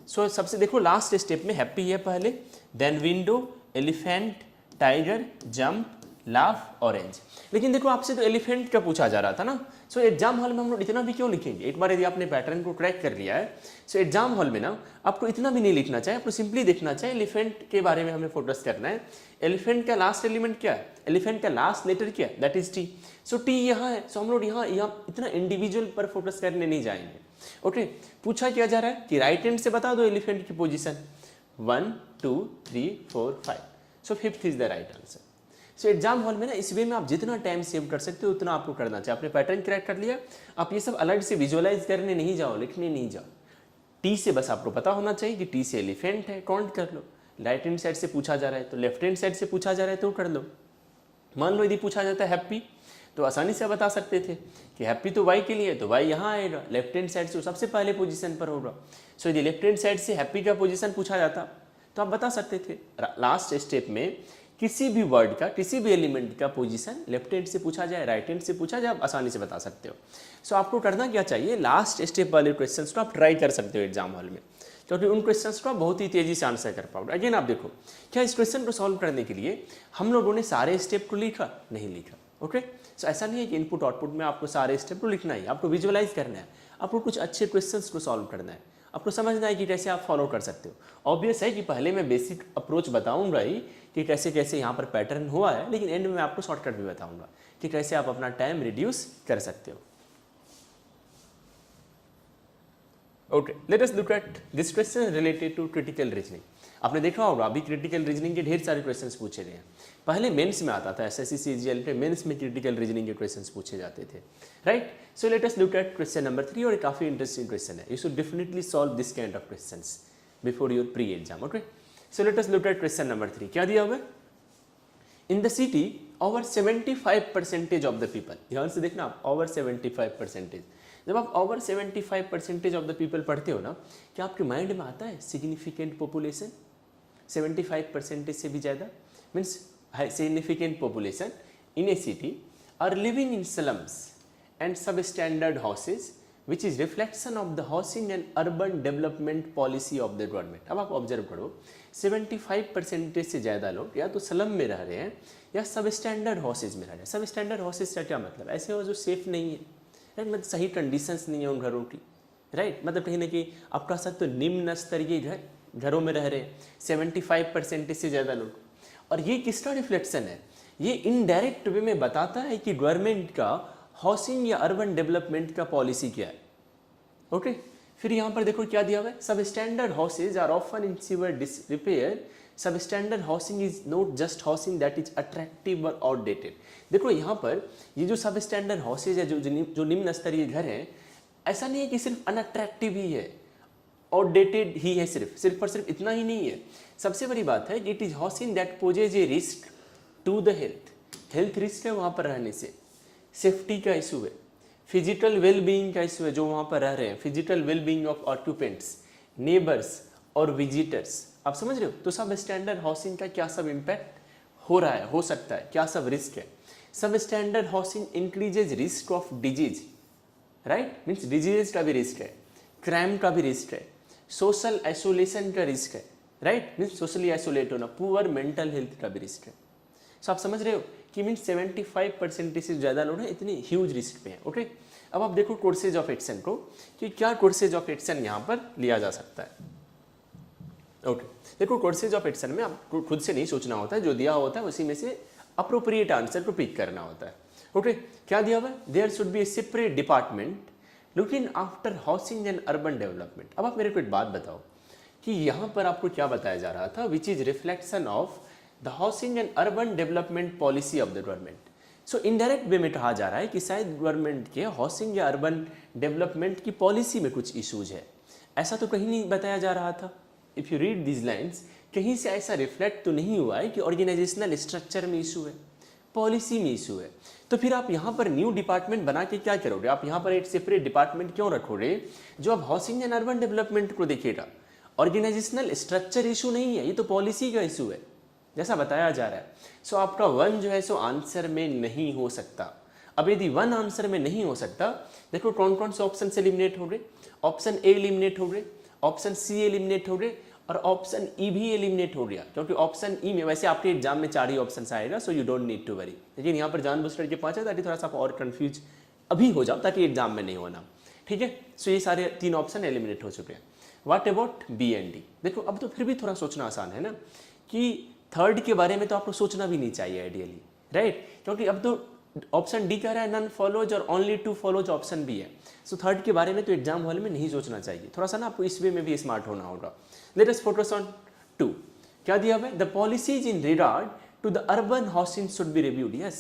So सबसे देखो लास्ट स्टेप में हैप्पी है पहले, then window, elephant, tiger, jump, laugh, orange. लेकिन देखो आपसे तो एलिफेंट का पूछा जा रहा था ना, सो एग्जाम हॉल में हम लोग इतना भी क्यों लिखेंगे, एक बार यदि आपने पैटर्न को क्रैक कर लिया है, सो एग्जाम हॉल में ना आपको इतना भी नहीं लिखना चाहिए, आपको सिंपली देखना चाहिए एलिफेंट के बारे में हमें फोकस करना है। एलिफेंट का लास्ट एलिमेंट क्या है, एलिफेंट का लास्ट लेटर क्या है, that is T. So T यहाँ है, सो हम लोग यहाँ इतना इंडिविजुअल पर फोकस करने नहीं जाएंगे। ओके, पूछा क्या जा रहा है कि राइट हैंड से बता दो एलिफेंट की position 1 2 3 4 5, so 5th is the right answer. So exam hall में ना इस वे में आप जितना टाइम सेव कर सकते हो उतना आपको करना चाहिए। आपने पैटर्न क्रैक कर लिया, आप ये सब अलग से विजुअलाइज करने नहीं जाओ, लिखने नहीं जाओ। टी से बस आपको पता होना चाहिए कि टी से एलिफेंट है, काउंट कर लो। राइट हैंड साइड से पूछा जा रहा है तो लेफ्ट हैंड साइड से पूछा जा रहा है तो कर लो। मान लो यदि पूछा जाता है हैप्पी, तो आसानी से बता सकते थे कि हैप्पी तो वाई के लिए, तो वाई यहाँ आएगा, लेफ्ट हैंड साइड से सबसे पहले पोजीशन पर होगा। सो यदि लेफ्ट हैंड साइड से हैप्पी का पोजीशन पूछा जाता तो आप बता सकते थे। लास्ट स्टेप में किसी भी वर्ड का, किसी भी एलिमेंट का पोजीशन लेफ्ट हैंड से पूछा जाए, राइट हैंड से पूछा जाए, आप आसानी से बता सकते हो। सो आपको करना क्या चाहिए, लास्ट स्टेप वाले क्वेश्चंस को आप ट्राई कर सकते हो एग्जाम हॉल में, क्योंकि उन क्वेश्चंस को आप बहुत ही तेजी से आंसर कर पाओगे। अगेन आप देखो, क्या इस क्वेश्चन को सॉल्व करने के लिए हम लोगों ने सारे स्टेप को लिखा, नहीं लिखा। ओके, सो ऐसा नहीं है कि इनपुट आउटपुट में आपको सारे स्टेप को लिखना है, आपको विजुअलाइज करना है, आपको कुछ अच्छे क्वेश्चंस को सॉल्व करना है, आपको समझना है कि कैसे आप फॉलो कर सकते हो। ऑब्वियस है कि पहले मैं बेसिक अप्रोच बताऊंगा ही कि कैसे कैसे यहाँ पर पैटर्न हुआ है, लेकिन एंड में मैं आपको शॉर्टकट भी बताऊंगा कि कैसे आप अपना टाइम रिड्यूस कर सकते हो। Okay, let us look at this question related to critical reasoning. आपने देखा होगा अभी क्रिटिकल रीजनिंग के ढेर सारे क्वेश्चंस पूछे गए हैं। पहले मेंस में आता था, एसएससी सीजीएल पे मेंस में क्रिटिकल रीजनिंग के क्वेश्चंस पूछे जाते थे, right. So let us look at question number 3, और काफी इंटरेस्टिंग क्वेश्चन है। You should definitely solve this kind of questions before your pre exam. Okay, so let us look at question number 3। क्या दिया हुआ है, in the city over 75% of the people, ध्यान से देखना आप, ओवर 75%। जब आप ओवर 75% ऑफ द पीपल पढ़ते हो ना, क्या आपके माइंड में आता है सिग्निफिकेंट पॉपुलेशन, 75% से भी ज़्यादा, means significant population in a city are living in slums and substandard houses which is reflection of the housing and urban development policy of the government. अब आप ऑब्जर्व करो, 75% से ज़्यादा लोग या तो स्लम में रह रहे हैं या सब स्टैंडर्ड हाउसेज में रह रहे हैं। सब स्टैंडर्ड हाउसेज का क्या मतलब, ऐसे हो जो सेफ नहीं है, राइट, मतलब सही कंडीशंस नहीं है उन घरों की, राइट, मतलब कहीं ना कहीं आप कह सकते हो निम्न स्तरीय घरों में रह रहे हैं 75% से ज़्यादा लोग। और ये किसका रिफ्लेक्शन है, ये इनडायरेक्ट वे में बताता है कि गवर्नमेंट का हाउसिंग या अर्बन डेवलपमेंट का पॉलिसी क्या है। ओके, फिर यहाँ पर देखो क्या दिया हुआ है, substandard houses are often in severe disrepair. Substandard housing is not just housing that is attractive और आउटडेटेड। देखो यहाँ पर ये जो सब स्टैंडर्ड हाउसेज है, जो निम्न स्तरीय घर हैं, ऐसा नहीं है कि सिर्फ अनअट्रैक्टिव ही है, आउटडेटेड ही है, सिर्फ और सिर्फ इतना ही नहीं है। सबसे बड़ी बात है कि it is housing that poses a risk to the health risk है वहाँ पर रहने से, सेफ्टी का इशू है, फिजिकल वेलबींग का इशू है जो वहाँ पर रह रहे हैं, physical wellbeing of occupants, neighbours और विजिटर्स। आप समझ रहे हो, तो सब स्टैंडर्ड हाउसिंग का क्या सब इम्पैक्ट हो रहा है, हो सकता है, क्या सब रिस्क है। Substandard housing increases risk of disease, right, means disease का भी रिस्क है, क्राइम का भी रिस्क है, सोशल आइसोलेशन का रिस्क है, राइट, मीन्स सोशली आइसोलेट होना, पुअर मेंटल हेल्थ का भी रिस्क है। सो आप समझ रहे हो कि मीन्स 75% से ज़्यादा लोग हैं इतनी ह्यूज रिस्क पे हैं। ओके, अब आप देखो कोर्सेज ऑफ एक्शन को कि क्या कोर्सेज ऑफ एक्शन यहाँ पर लिया जा सकता है। ओके, देखो कोर्सेज ऑफ एक्शन में आपको खुद से नहीं सोचना होता है, जो दिया होता है उसी में से अप्रोप्रिएट आंसर को पिक करना होता है। ओके, क्या दिया हुआ है, there should be a separate department looking after housing and urban development. अब आप मेरे को एक बात बताओ कि यहाँ पर आपको क्या बताया जा रहा था, विच is reflection of the housing and urban development policy of the government. So indirect way में कहा जा रहा है कि शायद गवर्नमेंट के हाउसिंग या अर्बन डेवलपमेंट की पॉलिसी में कुछ इशूज है, ऐसा तो कहीं नहीं बताया जा रहा था। If you read these lines, कहीं से ऐसा रिफ्लेक्ट तो नहीं हुआ है कि ऑर्गेनाइजेशनल स्ट्रक्चर में इशू है, पॉलिसी में इशू है। तो फिर आप यहाँ पर न्यू डिपार्टमेंट बना के क्या करोगे, आप यहाँ पर एक सेपरेट डिपार्टमेंट क्यों रखोगे जो अब हाउसिंग एंड अर्बन डेवलपमेंट को देखेगा। ऑर्गेनाइजेशनल स्ट्रक्चर इशू नहीं है, ये तो पॉलिसी का इशू है जैसा बताया जा रहा है। सो आपका 1 जो है सो आंसर में नहीं हो सकता। अब यदि 1 आंसर में नहीं हो सकता, देखो कौन कौन से ऑप्शन से एलिमिनेट हो गए, ऑप्शन ए एलिमिनेट हो गए, ऑप्शन सी एलिमिनेट हो गए और ऑप्शन ई भी एलिमिनेट हो गया, क्योंकि ऑप्शन ई में वैसे आपके एग्जाम में 4 ही ऑप्शन आएगा, so you don't need to worry. लेकिन यहाँ पर जानबूझकर के 5 है ताकि थोड़ा सा और कंफ्यूज अभी हो जाओ ताकि एग्जाम में नहीं होना, ठीक है। सो ये सारे 3 ऑप्शन एलिमिनेट हो चुके हैं। What about B and D? देखो अब तो फिर भी थोड़ा सोचना आसान है ना, कि थर्ड के बारे में तो आपको सोचना भी नहीं चाहिए आइडियली, राइट, क्योंकि अब तो ऑप्शन डी कह रहा है नन फॉलोज और ओनली 2 फॉलोज ऑप्शन बी है। सो थर्ड के बारे में तो एग्जाम हॉल में नहीं सोचना चाहिए, थोड़ा सा ना आपको इस वे में भी स्मार्ट होना होगा। Let us focus on 2। क्या दिया हुआ है? The policies in regard to the urban housing should be reviewed. Yes,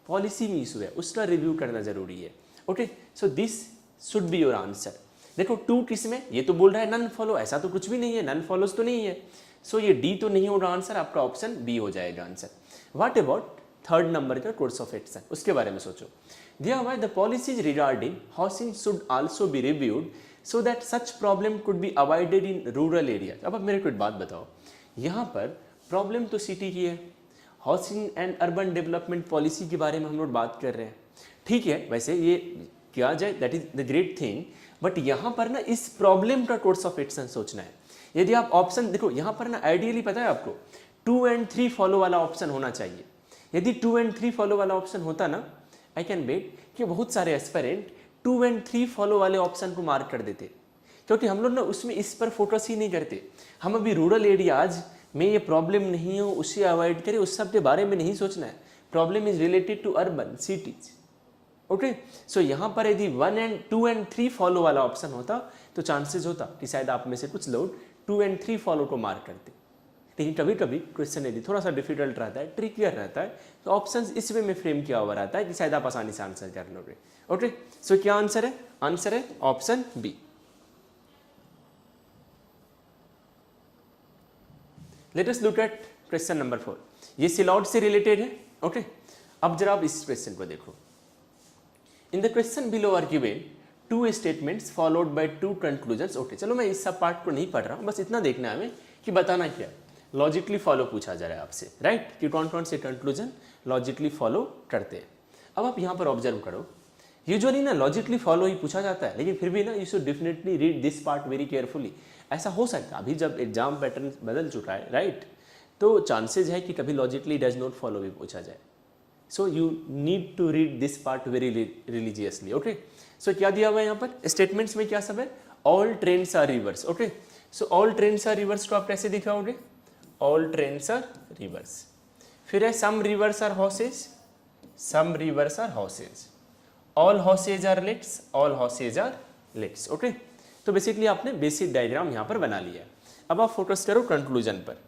policy में इशू है, उसका रिव्यू करना जरूरी है। Okay, so this should be your answer. देखो 2 किस में? ये तो बोल रहा है नन फॉलो, ऐसा तो कुछ भी नहीं है, नन फॉलोज तो नहीं है। सो ये डी तो नहीं होगा आंसर, आपका ऑप्शन बी हो जाएगा answer. What about third number का कोर्स ऑफ एक्शन? उसके बारे में सोचो। दिया हुआ है the policies regarding housing should also be reviewed so that such problem could be avoided in rural area. अब मेरे को एक बात बताओ, यहाँ पर प्रॉब्लम तो सिटी की है, housing and urban development policy के बारे में हम लोग बात कर रहे हैं, ठीक है, वैसे ये किया जाए that is the great thing, but यहाँ पर ना इस प्रॉब्लम का कोर्स ऑफ एक्शन सोचना है। यदि आप ऑप्शन देखो, यहाँ पर ना आइडियली पता है आपको 2 and 3 फॉलो वाला ऑप्शन होना चाहिए। यदि 2 and 3 फॉलो वाला ऑप्शन होता ना, आई कैन बेट कि बहुत सारे एस्पिरेंट 2 and 3 फॉलो वाले ऑप्शन को मार्क कर देते, क्योंकि हम लोग ना उसमें इस पर फोकस ही नहीं करते। हम अभी रूरल एरियाज में ये प्रॉब्लम नहीं हो उसे अवॉइड करें, उस सब के बारे में नहीं सोचना है। Problem is related to urban cities. Okay, so यहाँ पर यदि 2 and 3 फॉलो वाला ऑप्शन होता तो चांसेस होता कि शायद आप में से कुछ लोग 2 and 3 फॉलो को मार्क करते। लेकिन कभी कभी क्वेश्चन यदि थोड़ा सा डिफिकल्ट रहता है, ट्रिकियर रहता है, तो ऑप्शंस इस वे में फ्रेम किया हुआ रहता है कि शायद आप आसानी से आंसर कर लोगे। ओके, सो क्या आंसर है? आंसर है option B. Let us look at question number 4। ये सिलॉट से रिलेटेड है। ओके, अब जरा आप इस क्वेश्चन को देखो। In the question below are given 2 statements followed by 2 conclusions. Okay, चलो मैं इस सब पार्ट को नहीं पढ़ रहा हूँ, बस इतना देखना है हमें कि बताना क्या है। लॉजिकली फॉलो पूछा जा रहा है आपसे, राइट, कि कौन कौन से कंक्लूजन लॉजिकली फॉलो करते हैं। अब आप यहाँ पर ऑब्जर्व करो, यूजुअली ना लॉजिकली फॉलो ही पूछा जाता है, लेकिन फिर भी ना you should definitely read this part very carefully. ऐसा हो सकता है अभी जब एग्जाम पैटर्न बदल चुका है, राइट, तो चांसेज है कि कभी लॉजिकली डज नॉट फॉलो भी पूछा जाए। So you need to read this part very religiously. Okay, so क्या दिया हुआ है यहाँ पर स्टेटमेंट्स में? क्या सब है? All trains are rivers. Okay, so all trains are rivers को आप कैसे दिखाओगे? All trains are rivers. फिर है some rivers are horses, some rivers are horses, all horses are lets, all horses are lets. Okay, तो basically आपने basic diagram यहाँ पर बना लिया। अब आप फोकस करो कंक्लूजन पर।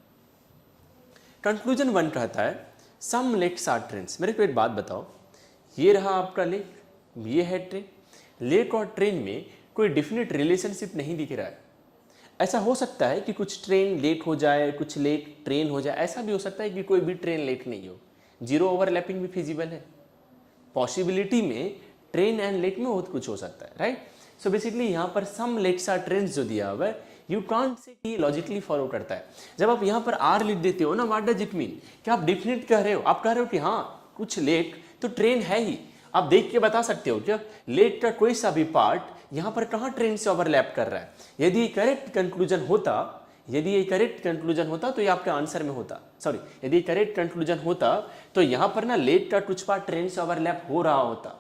कंक्लूजन 1 कहता है सम लेक्स आर ट्रेन्स। मेरे को एक बात बताओ, ये रहा आपका लेक, ये है ट्रेन। लेक और ट्रेन में कोई डिफिनेट रिलेशनशिप नहीं दिख रहा है। ऐसा हो सकता है कि कुछ ट्रेन लेट हो जाए, कुछ लेट ट्रेन हो जाए, ऐसा भी हो सकता है कि कोई भी ट्रेन लेट नहीं हो। जीरो ओवरलैपिंग भी फिजिबल है। पॉसिबिलिटी में ट्रेन एंड लेट में बहुत कुछ हो सकता है, राइट। सो बेसिकली यहाँ पर सम लेट्स आर ट्रेन्स जो दिया हुआ है, यू कांट से कि लॉजिकली फॉलो करता है। जब आप यहाँ पर आर लिख देते हो ना, व्हाट डज इट मीन? क्या आप डिफिनेट कह रहे हो? आप कह रहे हो कि हाँ कुछ लेट तो ट्रेन है ही। आप देख के बता सकते हो क्या लेट का कोई सा भी पार्ट यहाँ पर कहाँ ट्रेन से ओवरलैप कर रहा है। यदि ये करेक्ट कंक्लूजन होता, यदि ये करेक्ट कंक्लूजन होता तो ये आपके आंसर में होता। सॉरी, यदि करेक्ट कंक्लूजन होता तो यहाँ पर ना लेट का कुछ पार्ट ट्रेन से ओवरलैप हो रहा होता।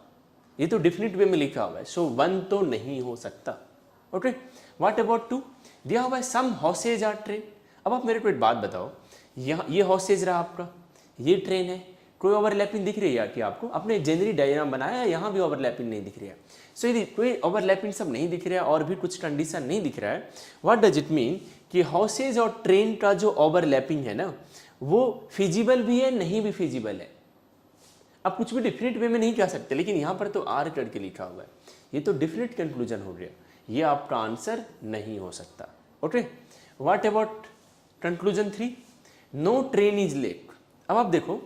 ये तो डिफिनिट वे में लिखा हुआ है, सो 1 तो नहीं हो सकता। Okay, what about 2? दिया हुआ है सम हॉर्सेज आर ट्रेन। अब आप मेरे को एक बात बताओ, यहाँ ये हॉर्सेज रहा आपका, ये ट्रेन है, कोई ओवरलैपिंग दिख रही है कि आपको? आपने एक जेनरी डायग्राम बनाया है, यहाँ भी ओवरलैपिंग नहीं दिख रही है। सो यदि कोई ओवरलैपिंग सब नहीं दिख रहा है और भी कुछ कंडीशन नहीं दिख रहा है, व्हाट डज इट मीन कि हॉर्सेज और ट्रेन का जो ओवरलैपिंग है ना, वो फिजिबल भी है, नहीं भी फिजिबल है। आप कुछ भी डिफिनेट वे में नहीं कह सकते, लेकिन यहाँ पर तो आर करके लिखा हुआ है, ये तो डिफिनेट कंक्लूजन हो गया, ये आपका आंसर नहीं हो सकता। Okay, what about conclusion 3? No train is late. अब आप देखो,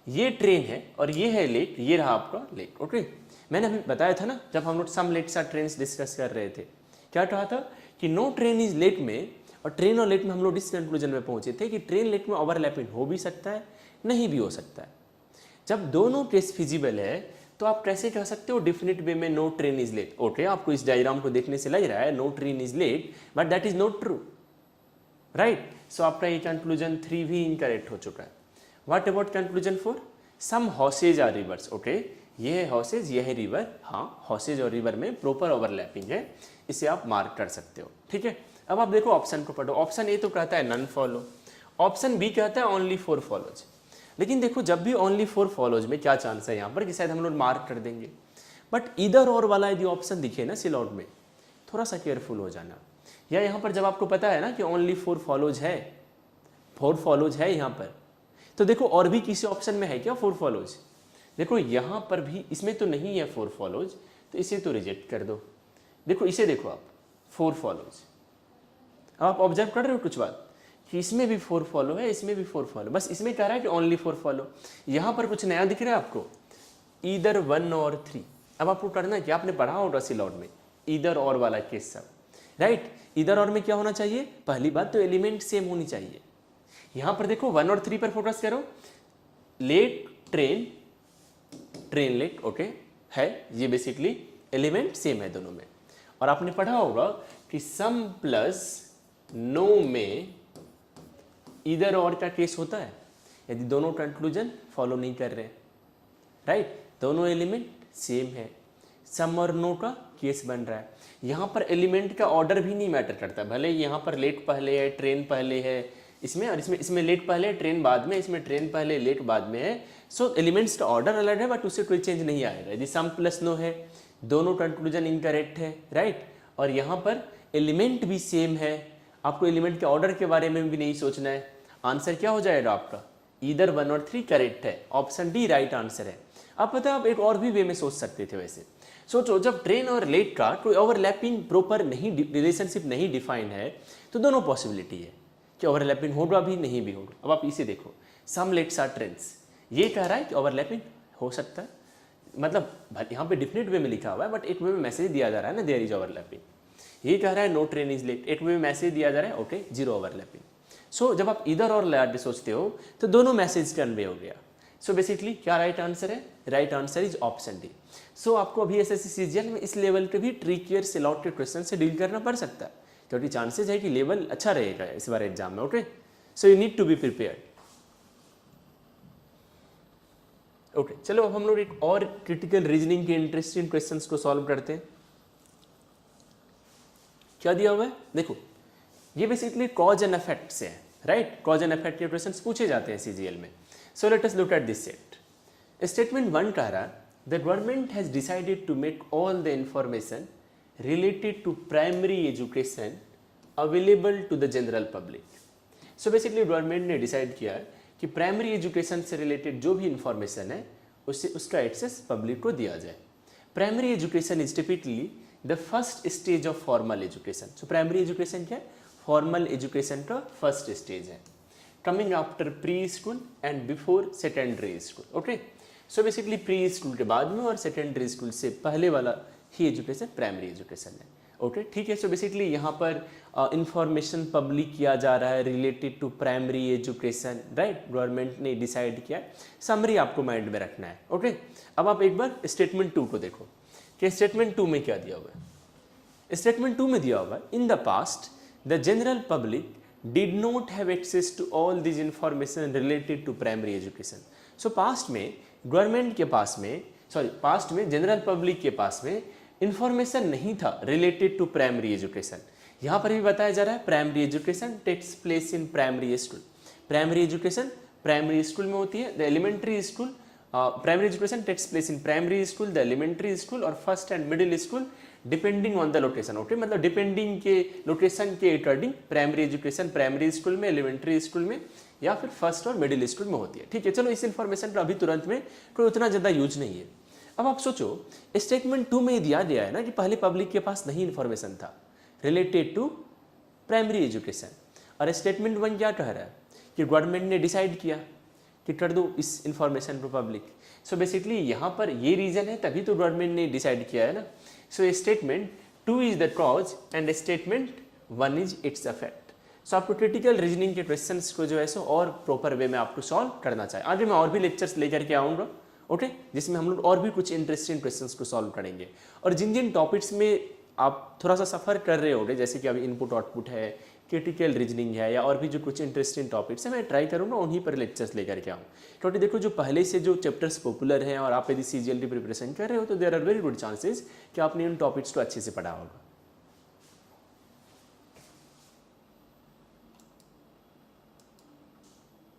ये ट्रेन है और ये है लेट, ये रहा आपका लेट। ओके, मैंने अभी बताया था ना जब हम लोग सम लेट्स आर ट्रेन्स डिस्कस कर रहे थे, क्या कहा था कि नो ट्रेन इज लेट में और ट्रेन और लेट में हम लोग इस कंक्लूजन में पहुंचे थे कि ट्रेन लेट में ओवरलैपिंग हो भी सकता है, नहीं भी हो सकता है। जब दोनों केस फिजिबल है तो आप कैसे कह सकते हो डिफिनिट वे में no train is late? Okay, आपको इस डायग्राम को देखने से लग रहा है no train is late, but that is not true, right. So आपका ये कंक्लूजन 3 भी इनकरेक्ट हो चुका है। What about conclusion 4? Some horses are rivers. Okay, ये है हॉसेज, ये है रिवर। हाँ, हॉसेज और रिवर में प्रॉपर ओवरलैपिंग है, इसे आप मार्क कर सकते हो। ठीक है, अब आप देखो ऑप्शन को पढ़ो। ऑप्शन ए तो कहता है नन फॉलो, ऑप्शन बी कहता है ओनली 4 फॉलोज। लेकिन देखो जब भी ओनली 4 फॉलोज में क्या चांस है यहाँ पर कि शायद हम लोग मार्क कर देंगे, बट इधर और वाला यदि ऑप्शन दिखे ना सिलॉट में, थोड़ा सा केयरफुल हो जाना। या यहाँ पर जब आपको पता है ना कि ओनली 4 फॉलोज है, 4 फॉलोज है यहाँ पर, तो देखो और भी किसी ऑप्शन में है क्या 4 फॉलोज? देखो यहाँ पर भी इसमें तो नहीं है 4 फॉलोज, तो इसे तो रिजेक्ट कर दो। देखो इसे देखो आप, 4 फॉलोज। अब आप ऑब्जर्व कर रहे हो कुछ बात कि इसमें भी 4 फॉलो है, इसमें भी 4 फॉलो, बस इसमें कह रहा है कि ओनली 4 फॉलो। यहाँ पर कुछ नया दिख रहा है आपको, ईदर 1 और 3। अब आपको करना है कि आपने पढ़ा होगा सिलॉट में ईदर और वाला केस सब, राइट। ईदर और में क्या होना चाहिए? पहली बात तो एलिमेंट सेम होनी चाहिए। यहाँ पर देखो 1 और 3 पर फोकस करो। Late train, train late, okay है, ये बेसिकली एलिमेंट सेम है दोनों में। और आपने पढ़ा होगा कि सम प्लस नो में इधर और का केस होता है यदि दोनों कंक्लूजन फॉलो नहीं कर रहे, राइट, दोनों एलिमेंट सेम है, सम और नो का केस बन रहा है। यहाँ पर एलिमेंट का ऑर्डर भी नहीं मैटर करता, भले यहाँ पर लेट पहले है, ट्रेन पहले है इसमें, और इसमें लेट पहले है, ट्रेन बाद में, इसमें ट्रेन पहले लेट बाद में है। सो एलिमेंट्स का ऑर्डर अलग है, बट उससे कोई चेंज नहीं आएगा। यदि सम प्लस नो है, दोनों कंक्लूजन इनकरेक्ट है, राइट, और यहाँ पर एलिमेंट भी सेम है, आपको एलिमेंट के ऑर्डर के बारे में भी नहीं सोचना है। आंसर क्या हो जाएगा आपका? ईदर 1 और 3 करेक्ट है, ऑप्शन डी राइट आंसर है। अब पता है आप एक और भी वे में सोच सकते थे। वैसे सोचो जब ट्रेन और लेट का कोई ओवरलैपिंग प्रॉपर नहीं, रिलेशनशिप नहीं डिफाइन है, तो दोनों पॉसिबिलिटी है कि ओवरलैपिंग होगा भी नहीं भी होगा। अब आप इसे देखो, सम लेट्स आर ट्रेन्स, ये कह रहा है कि ओवरलैपिंग हो सकता है, मतलब यहाँ पे डिफिनेट वे में लिखा हुआ है, बट एक वे में मैसेज दिया जा रहा है ना देयर इज ओवरलैपिंग। ये कह रहा है नो ट्रेन इज लेट, एक वे में मैसेज दिया जा रहा है ओके जीरो ओवरलैपिंग। सो जब आप इधर और लार्ज सोचते हो तो दोनों मैसेज कन्वे हो गया। सो बेसिकली क्या राइट आंसर है? Right answer is option D. So आपको अभी एसएससी सीजीएल में इस लेवल के भी ट्रिकियर सिलेक्टेड क्वेश्चन से डील करना पड़ सकता है, क्योंकि चांसेस है कि लेवल अच्छा रहेगा इस बार एग्जाम में। Okay, so you need to be prepared. Okay, चलो अब हम लोग एक और क्रिटिकल रीजनिंग के इंटरेस्टिंग क्वेश्चंस को सॉल्व करते हैं। क्या दिया हुआ है देखो, ये बेसिकली कॉज एंड इफेक्ट से है, राइट। कॉज एंड इफेक्ट के क्वेश्चंस पूछे जाते हैं सीजीएल में। So let us look at this set. Statement 1 कह रहा है the government has decided to make all the information related to primary education available to the general public. So basically government ने decide किया है कि primary education से related जो भी इंफॉर्मेशन है उसका एक्सेस पब्लिक को दिया जाए। Primary education is typically the first stage of formal education. So primary education क्या है? फॉर्मल एजुकेशन का फर्स्ट स्टेज है, coming after pre school and before secondary school. Okay, so basically pre school के बाद में और सेकेंडरी स्कूल से पहले वाला ही एजुकेशन प्राइमरी एजुकेशन है। ओके, ठीक है। सो बेसिकली यहाँ पर इंफॉर्मेशन पब्लिक किया जा रहा है related to primary education, right. Government ने डिसाइड किया, समरी आपको माइंड में रखना है। ओके, अब आप एक बार स्टेटमेंट 2 को देखो कि स्टेटमेंट 2 में क्या दिया हुआ है। स्टेटमेंट 2 में दिया हुआ है in the past the general public did not have access to all these information related to primary education. So past में गवर्नमेंट के पास में, पास्ट में जनरल पब्लिक के पास में इंफॉर्मेशन नहीं था रिलेटेड टू प्राइमरी एजुकेशन। यहाँ पर भी बताया जा रहा है primary education takes place in primary school. Primary education primary school में होती है, the elementary school, primary education takes place in primary school, the elementary school और first and middle school depending on the location. Okay, मतलब depending के location के according primary education primary school में, elementary school में या फिर first और middle school में होती है। ठीक है, चलो इस इन्फॉर्मेशन का अभी तुरंत में कोई उतना ज़्यादा यूज नहीं है। अब आप सोचो स्टेटमेंट 2 में दिया गया है ना कि पहले पब्लिक के पास नहीं इन्फॉर्मेशन था रिलेटेड टू प्राइमरी एजुकेशन, और स्टेटमेंट 1 क्या कह रहा है कि गवर्नमेंट ने डिसाइड किया कि कर दो इस इंफॉर्मेशन को पब्लिक। सो बेसिकली यहाँ पर ये रीज़न है, तभी तो गवर्नमेंट ने डिसाइड किया है ना। So statement 2 is the cause and statement 1 is its effect. So आपको क्रिटिकल रीजनिंग के क्वेश्चंस को जो है सो और प्रॉपर वे में आपको सॉल्व करना चाहिए। आगे मैं और भी लेक्चर्स लेकर के आऊँगा, ओके, जिसमें हम लोग और भी कुछ इंटरेस्टिंग क्वेश्चंस को सॉल्व करेंगे। और जिन जिन टॉपिक्स में आप थोड़ा सा सफ़र कर रहे होगे, जैसे कि अभी इनपुट आउटपुट है, क्रिटिकल रीजनिंग है या और भी जो कुछ इंटरेस्टिंग टॉपिक्स हैं, मैं ट्राई करूँगा उन्हीं पर लेक्चर्स लेकर के आऊँ। क्योंकि देखो जो पहले से जो चैप्टर्स पॉपुलर हैं और आप यदि CGL की प्रिपरेशन कर रहे हो तो there are very good chances कि आपने उन टॉपिक्स को अच्छे से पढ़ा होगा।